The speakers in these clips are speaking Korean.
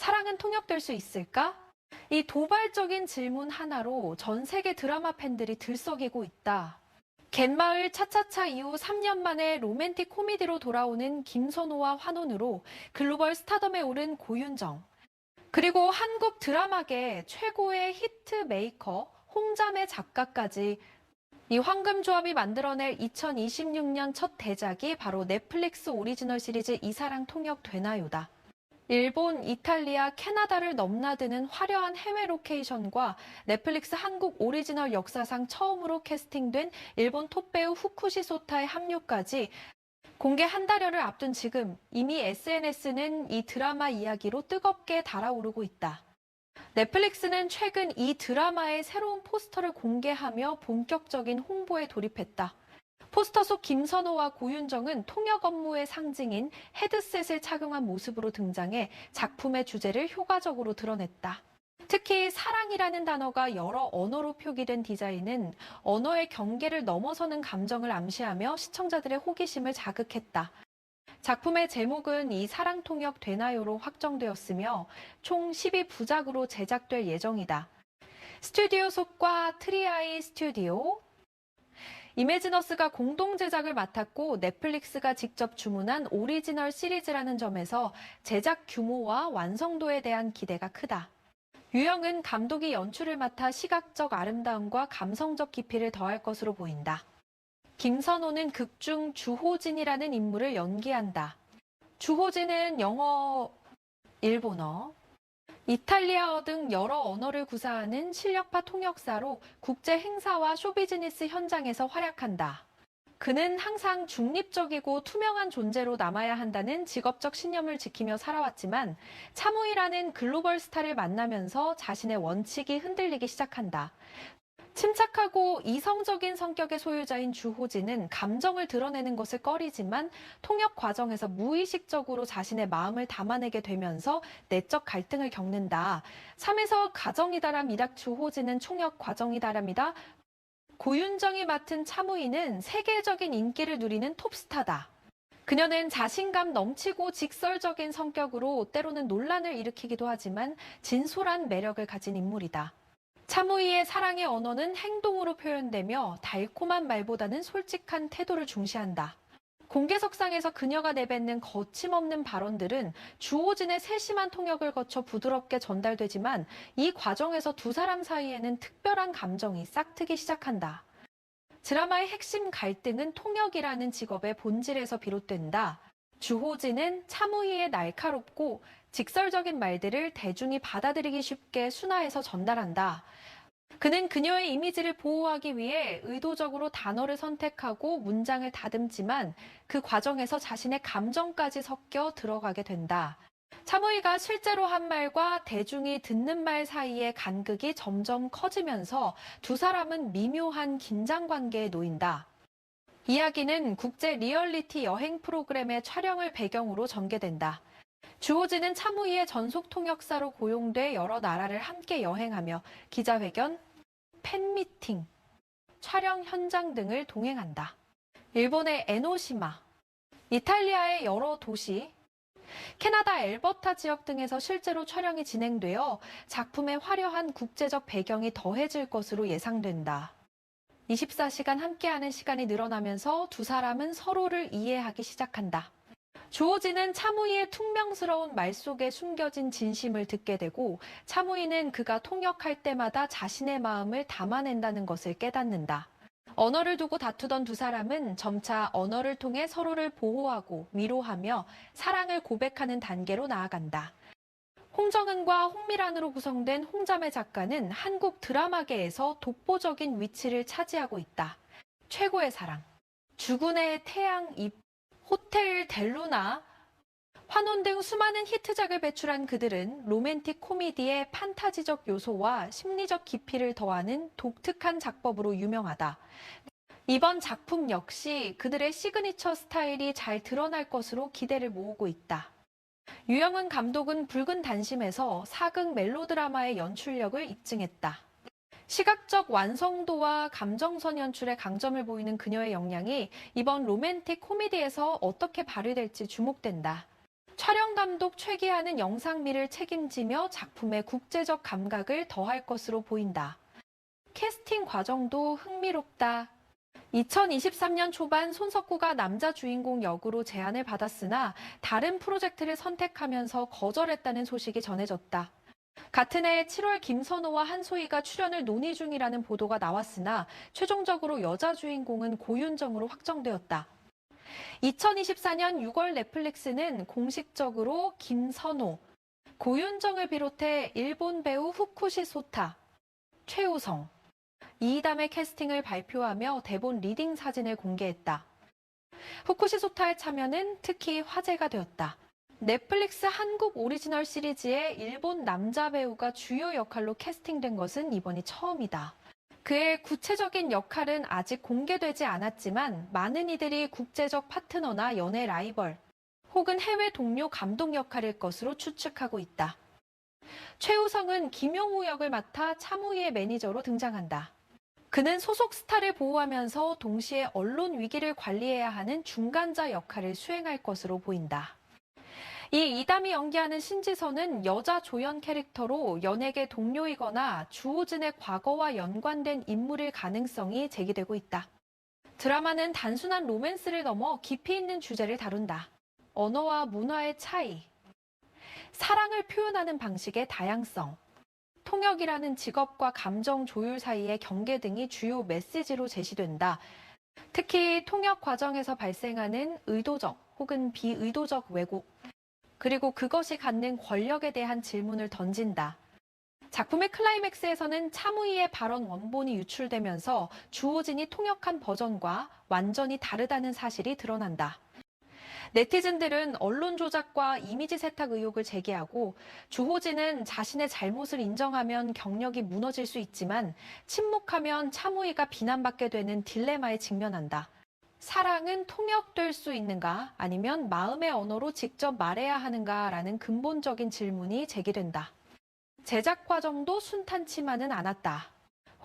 사랑은 통역될 수 있을까? 이 도발적인 질문 하나로 전 세계 드라마 팬들이 들썩이고 있다. 갯마을 차차차 이후 3년 만에 로맨틱 코미디로 돌아오는 김선호와 환혼으로 글로벌 스타덤에 오른 고윤정. 그리고 한국 드라마계 최고의 히트 메이커 홍자매 작가까지 이 황금조합이 만들어낼 2026년 첫 대작이 바로 넷플릭스 오리지널 시리즈 이사랑 통역 되나요다. 일본, 이탈리아, 캐나다를 넘나드는 화려한 해외 로케이션과 넷플릭스 한국 오리지널 역사상 처음으로 캐스팅된 일본 톱배우 후쿠시 소타의 합류까지 공개 한 달여를 앞둔 지금 이미 SNS는 이 드라마 이야기로 뜨겁게 달아오르고 있다. 넷플릭스는 최근 이 드라마의 새로운 포스터를 공개하며 본격적인 홍보에 돌입했다. 포스터 속 김선호와 고윤정은 통역 업무의 상징인 헤드셋을 착용한 모습으로 등장해 작품의 주제를 효과적으로 드러냈다. 특히 사랑이라는 단어가 여러 언어로 표기된 디자인은 언어의 경계를 넘어서는 감정을 암시하며 시청자들의 호기심을 자극했다. 작품의 제목은 이 사랑 통역 되나요로 확정되었으며 총 12부작으로 제작될 예정이다. 스튜디오 속과 트리아이 스튜디오, 이매지너스가 공동 제작을 맡았고 넷플릭스가 직접 주문한 오리지널 시리즈라는 점에서 제작 규모와 완성도에 대한 기대가 크다. 유영은 감독이 연출을 맡아 시각적 아름다움과 감성적 깊이를 더할 것으로 보인다. 김선호는 극중 주호진이라는 인물을 연기한다. 주호진은 영어, 일본어, 이탈리아어 등 여러 언어를 구사하는 실력파 통역사로 국제 행사와 쇼비즈니스 현장에서 활약한다. 그는 항상 중립적이고 투명한 존재로 남아야 한다는 직업적 신념을 지키며 살아왔지만 차무이라는 글로벌 스타를 만나면서 자신의 원칙이 흔들리기 시작한다. 침착하고 이성적인 성격의 소유자인 주호진은 감정을 드러내는 것을 꺼리지만 통역 과정에서 무의식적으로 자신의 마음을 담아내게 되면서 내적 갈등을 겪는다. 3에서 가정이다람이다 주호진은 총역 과정이다람이다. 고윤정이 맡은 차무이는 세계적인 인기를 누리는 톱스타다. 그녀는 자신감 넘치고 직설적인 성격으로 때로는 논란을 일으키기도 하지만 진솔한 매력을 가진 인물이다. 차무이의 사랑의 언어는 행동으로 표현되며 달콤한 말보다는 솔직한 태도를 중시한다. 공개석상에서 그녀가 내뱉는 거침없는 발언들은 주호진의 세심한 통역을 거쳐 부드럽게 전달되지만 이 과정에서 두 사람 사이에는 특별한 감정이 싹트기 시작한다. 드라마의 핵심 갈등은 통역이라는 직업의 본질에서 비롯된다. 주호진은 차무이의 날카롭고 직설적인 말들을 대중이 받아들이기 쉽게 순화해서 전달한다. 그는 그녀의 이미지를 보호하기 위해 의도적으로 단어를 선택하고 문장을 다듬지만 그 과정에서 자신의 감정까지 섞여 들어가게 된다. 차무이가 실제로 한 말과 대중이 듣는 말 사이의 간극이 점점 커지면서 두 사람은 미묘한 긴장 관계에 놓인다. 이야기는 국제 리얼리티 여행 프로그램의 촬영을 배경으로 전개된다. 주호진은 차무이의 전속 통역사로 고용돼 여러 나라를 함께 여행하며 기자회견, 팬미팅, 촬영 현장 등을 동행한다. 일본의 에노시마, 이탈리아의 여러 도시, 캐나다 엘버타 지역 등에서 실제로 촬영이 진행되어 작품의 화려한 국제적 배경이 더해질 것으로 예상된다. 24시간 함께하는 시간이 늘어나면서 두 사람은 서로를 이해하기 시작한다. 주호진은 차무이의 퉁명스러운 말 속에 숨겨진 진심을 듣게 되고 차무이는 그가 통역할 때마다 자신의 마음을 담아낸다는 것을 깨닫는다. 언어를 두고 다투던 두 사람은 점차 언어를 통해 서로를 보호하고 위로하며 사랑을 고백하는 단계로 나아간다. 홍정은과 홍미란으로 구성된 홍자매 작가는 한국 드라마계에서 독보적인 위치를 차지하고 있다. 최고의 사랑, 주군의 태양 잎, 호텔 델루나, 환혼 등 수많은 히트작을 배출한 그들은 로맨틱 코미디의 판타지적 요소와 심리적 깊이를 더하는 독특한 작법으로 유명하다. 이번 작품 역시 그들의 시그니처 스타일이 잘 드러날 것으로 기대를 모으고 있다. 유영은 감독은 붉은 단심에서 사극 멜로드라마의 연출력을 입증했다. 시각적 완성도와 감정선 연출의 강점을 보이는 그녀의 역량이 이번 로맨틱 코미디에서 어떻게 발휘될지 주목된다. 촬영 감독 최기하는 영상미를 책임지며 작품의 국제적 감각을 더할 것으로 보인다. 캐스팅 과정도 흥미롭다. 2023년 초반 손석구가 남자 주인공 역으로 제안을 받았으나 다른 프로젝트를 선택하면서 거절했다는 소식이 전해졌다. 같은 해 7월 김선호와 한소희가 출연을 논의 중이라는 보도가 나왔으나 최종적으로 여자 주인공은 고윤정으로 확정되었다. 2024년 6월 넷플릭스는 공식적으로 김선호, 고윤정을 비롯해 일본 배우 후쿠시 소타, 최우성, 이이담의 캐스팅을 발표하며 대본 리딩 사진을 공개했다. 후쿠시 소타의 참여는 특히 화제가 되었다. 넷플릭스 한국 오리지널 시리즈에 일본 남자 배우가 주요 역할로 캐스팅된 것은 이번이 처음이다. 그의 구체적인 역할은 아직 공개되지 않았지만 많은 이들이 국제적 파트너나 연애 라이벌 혹은 해외 동료 감독 역할일 것으로 추측하고 있다. 최우성은 김용우 역을 맡아 차무희의 매니저로 등장한다. 그는 소속 스타를 보호하면서 동시에 언론 위기를 관리해야 하는 중간자 역할을 수행할 것으로 보인다. 이 이담이 연기하는 신지선은 여자 조연 캐릭터로 연예계 동료이거나 주호진의 과거와 연관된 인물일 가능성이 제기되고 있다. 드라마는 단순한 로맨스를 넘어 깊이 있는 주제를 다룬다. 언어와 문화의 차이, 사랑을 표현하는 방식의 다양성, 통역이라는 직업과 감정 조율 사이의 경계 등이 주요 메시지로 제시된다. 특히 통역 과정에서 발생하는 의도적 혹은 비의도적 왜곡, 그리고 그것이 갖는 권력에 대한 질문을 던진다. 작품의 클라이맥스에서는 차무희의 발언 원본이 유출되면서 주호진이 통역한 버전과 완전히 다르다는 사실이 드러난다. 네티즌들은 언론 조작과 이미지 세탁 의혹을 제기하고 주호진은 자신의 잘못을 인정하면 경력이 무너질 수 있지만 침묵하면 차무희가 비난받게 되는 딜레마에 직면한다. 사랑은 통역될 수 있는가 아니면 마음의 언어로 직접 말해야 하는가라는 근본적인 질문이 제기된다. 제작 과정도 순탄치만은 않았다.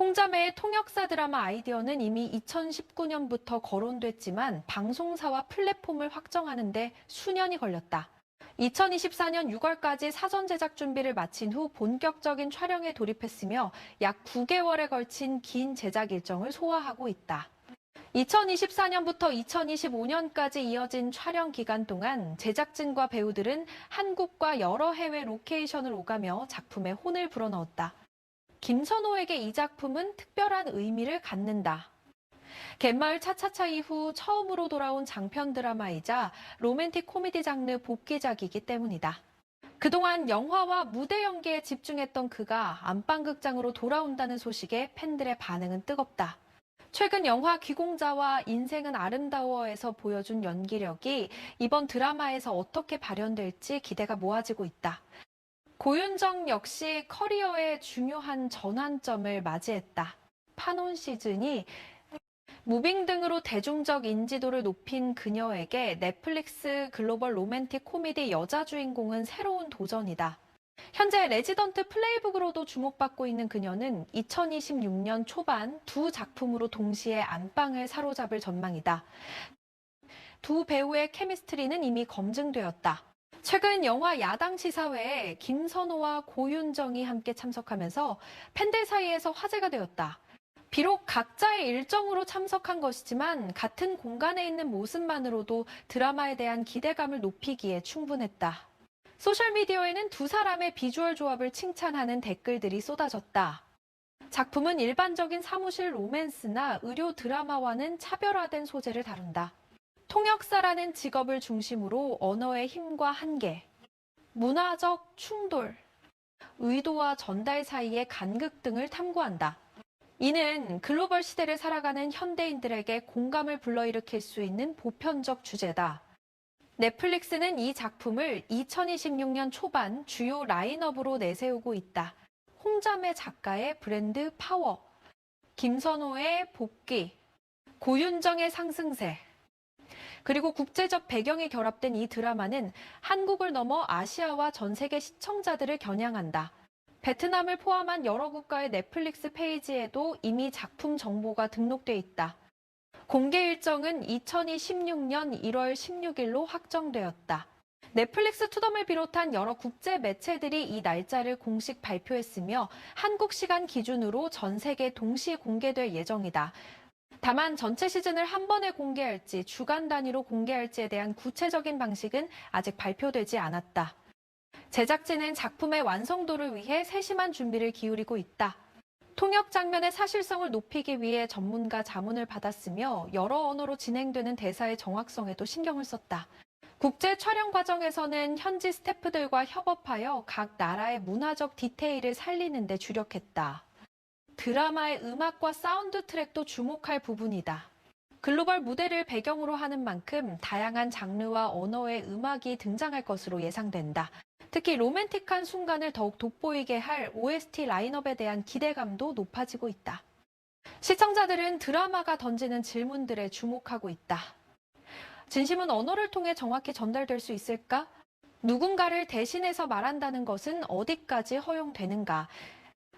홍자매의 통역사 드라마 아이디어는 이미 2019년부터 거론됐지만 방송사와 플랫폼을 확정하는 데 수년이 걸렸다. 2024년 6월까지 사전 제작 준비를 마친 후 본격적인 촬영에 돌입했으며 약 9개월에 걸친 긴 제작 일정을 소화하고 있다. 2024년부터 2025년까지 이어진 촬영 기간 동안 제작진과 배우들은 한국과 여러 해외 로케이션을 오가며 작품에 혼을 불어넣었다. 김선호에게 이 작품은 특별한 의미를 갖는다. 갯마을 차차차 이후 처음으로 돌아온 장편 드라마이자 로맨틱 코미디 장르 복귀작이기 때문이다. 그동안 영화와 무대 연기에 집중했던 그가 안방극장으로 돌아온다는 소식에 팬들의 반응은 뜨겁다. 최근 영화 귀공자와 인생은 아름다워에서 보여준 연기력이 이번 드라마에서 어떻게 발현될지 기대가 모아지고 있다. 고윤정 역시 커리어의 중요한 전환점을 맞이했다. 파논 시즌이 무빙 등으로 대중적 인지도를 높인 그녀에게 넷플릭스 글로벌 로맨틱 코미디 여자 주인공은 새로운 도전이다. 현재 레지던트 플레이북으로도 주목받고 있는 그녀는 2026년 초반 두 작품으로 동시에 안방을 사로잡을 전망이다. 두 배우의 케미스트리는 이미 검증되었다. 최근 영화 야당 시사회에 김선호와 고윤정이 함께 참석하면서 팬들 사이에서 화제가 되었다. 비록 각자의 일정으로 참석한 것이지만 같은 공간에 있는 모습만으로도 드라마에 대한 기대감을 높이기에 충분했다. 소셜미디어에는 두 사람의 비주얼 조합을 칭찬하는 댓글들이 쏟아졌다. 작품은 일반적인 사무실 로맨스나 의료 드라마와는 차별화된 소재를 다룬다. 통역사라는 직업을 중심으로 언어의 힘과 한계, 문화적 충돌, 의도와 전달 사이의 간극 등을 탐구한다. 이는 글로벌 시대를 살아가는 현대인들에게 공감을 불러일으킬 수 있는 보편적 주제다. 넷플릭스는 이 작품을 2026년 초반 주요 라인업으로 내세우고 있다. 홍자매 작가의 브랜드 파워, 김선호의 복귀, 고윤정의 상승세, 그리고 국제적 배경이 결합된 이 드라마는 한국을 넘어 아시아와 전 세계 시청자들을 겨냥한다. 베트남을 포함한 여러 국가의 넷플릭스 페이지에도 이미 작품 정보가 등록돼 있다. 공개 일정은 2026년 1월 16일로 확정되었다. 넷플릭스 투덤을 비롯한 여러 국제 매체들이 이 날짜를 공식 발표했으며 한국 시간 기준으로 전 세계 동시 공개될 예정이다. 다만 전체 시즌을 한 번에 공개할지 주간 단위로 공개할지에 대한 구체적인 방식은 아직 발표되지 않았다. 제작진은 작품의 완성도를 위해 세심한 준비를 기울이고 있다. 통역 장면의 사실성을 높이기 위해 전문가 자문을 받았으며 여러 언어로 진행되는 대사의 정확성에도 신경을 썼다. 국제 촬영 과정에서는 현지 스태프들과 협업하여 각 나라의 문화적 디테일을 살리는 데 주력했다. 드라마의 음악과 사운드 트랙도 주목할 부분이다. 글로벌 무대를 배경으로 하는 만큼 다양한 장르와 언어의 음악이 등장할 것으로 예상된다. 특히 로맨틱한 순간을 더욱 돋보이게 할 OST 라인업에 대한 기대감도 높아지고 있다. 시청자들은 드라마가 던지는 질문들에 주목하고 있다. 진심은 언어를 통해 정확히 전달될 수 있을까? 누군가를 대신해서 말한다는 것은 어디까지 허용되는가?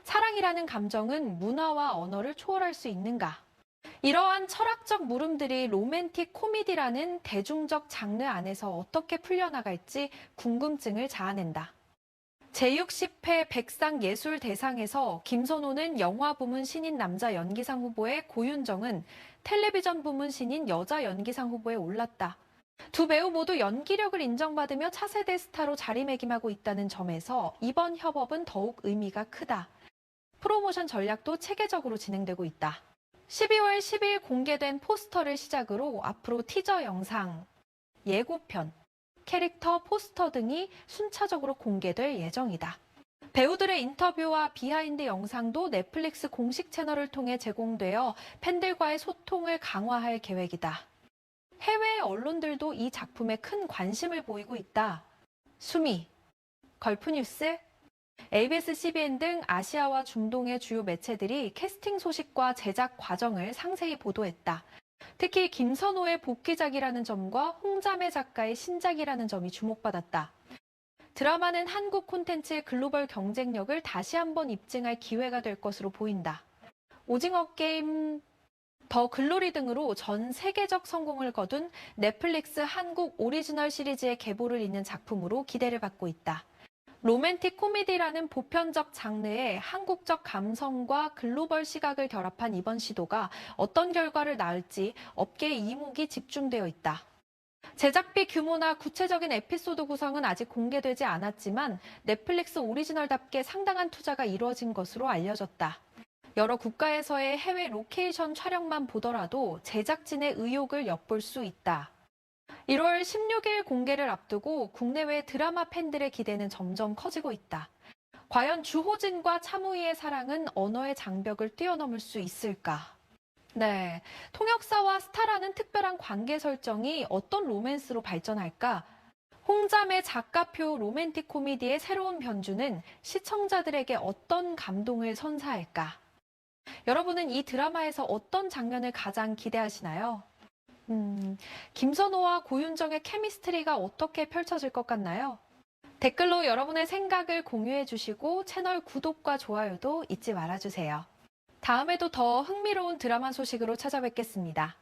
사랑이라는 감정은 문화와 언어를 초월할 수 있는가? 이러한 철학적 물음들이 로맨틱 코미디라는 대중적 장르 안에서 어떻게 풀려나갈지 궁금증을 자아낸다. 제60회 백상예술대상에서 김선호는 영화 부문 신인 남자 연기상 후보에 고윤정은 텔레비전 부문 신인 여자 연기상 후보에 올랐다. 두 배우 모두 연기력을 인정받으며 차세대 스타로 자리매김하고 있다는 점에서 이번 협업은 더욱 의미가 크다. 프로모션 전략도 체계적으로 진행되고 있다. 12월 10일 공개된 포스터를 시작으로 앞으로 티저 영상, 예고편, 캐릭터 포스터 등이 순차적으로 공개될 예정이다. 배우들의 인터뷰와 비하인드 영상도 넷플릭스 공식 채널을 통해 제공되어 팬들과의 소통을 강화할 계획이다. 해외 언론들도 이 작품에 큰 관심을 보이고 있다. 수미, 걸프뉴스, ABS, CBN 등 아시아와 중동의 주요 매체들이 캐스팅 소식과 제작 과정을 상세히 보도했다. 특히 김선호의 복귀작이라는 점과 홍자매 작가의 신작이라는 점이 주목받았다. 드라마는 한국 콘텐츠의 글로벌 경쟁력을 다시 한번 입증할 기회가 될 것으로 보인다. 오징어 게임, 더 글로리 등으로 전 세계적 성공을 거둔 넷플릭스 한국 오리지널 시리즈의 계보를 잇는 작품으로 기대를 받고 있다. 로맨틱 코미디라는 보편적 장르에 한국적 감성과 글로벌 시각을 결합한 이번 시도가 어떤 결과를 낳을지 업계의 이목이 집중되어 있다. 제작비 규모나 구체적인 에피소드 구성은 아직 공개되지 않았지만 넷플릭스 오리지널답게 상당한 투자가 이루어진 것으로 알려졌다. 여러 국가에서의 해외 로케이션 촬영만 보더라도 제작진의 의욕을 엿볼 수 있다. 1월 16일 공개를 앞두고 국내외 드라마 팬들의 기대는 점점 커지고 있다. 과연 주호진과 차무희의 사랑은 언어의 장벽을 뛰어넘을 수 있을까? 네, 통역사와 스타라는 특별한 관계 설정이 어떤 로맨스로 발전할까? 홍자매 작가표 로맨틱 코미디의 새로운 변주는 시청자들에게 어떤 감동을 선사할까? 여러분은 이 드라마에서 어떤 장면을 가장 기대하시나요? 김선호와 고윤정의 케미스트리가 어떻게 펼쳐질 것 같나요? 댓글로 여러분의 생각을 공유해 주시고 채널 구독과 좋아요도 잊지 말아주세요. 다음에도 더 흥미로운 드라마 소식으로 찾아뵙겠습니다.